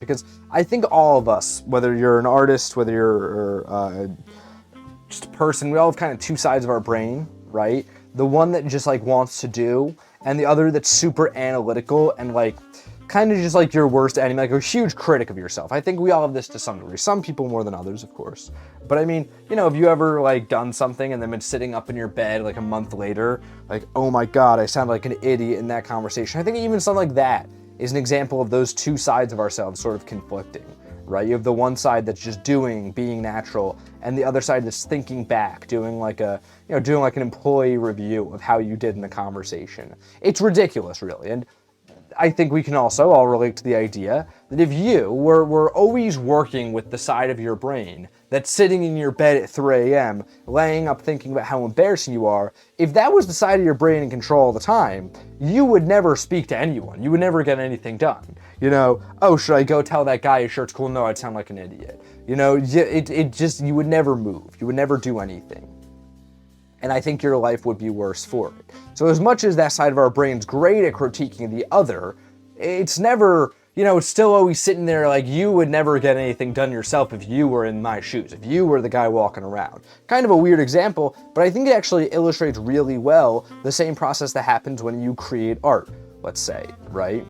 Because I think all of us, whether you're an artist, whether you're just a person, we all have kind of two sides of our brain, right? The one that just like wants to do, and the other that's super analytical and like kind of just like your worst enemy, like a huge critic of yourself. I think we all have this to some degree. Some people more than others, of course. But I mean, you know, have you ever like done something and then been sitting up in your bed like a month later, like, oh my God, I sound like an idiot in that conversation. I think even something like that is an example of those two sides of ourselves sort of conflicting, right? You have the one side that's just doing, being natural, and the other side that's thinking back, doing like an employee review of how you did in the conversation. It's ridiculous, really. And I think we can also all relate to the idea that if you were always working with the side of your brain that's sitting in your bed at 3 a.m., laying up thinking about how embarrassing you are, if that was the side of your brain in control all the time, you would never speak to anyone. You would never get anything done. You know, oh, should I go tell that guy his shirt's cool? No, I'd sound like an idiot. You know, you would never move. You would never do anything. And I think your life would be worse for it. So as much as that side of our brain's great at critiquing the other, it's never, you know, it's still always sitting there like you would never get anything done yourself if you were in my shoes, if you were the guy walking around. Kind of a weird example, but I think it actually illustrates really well the same process that happens when you create art, let's say, right?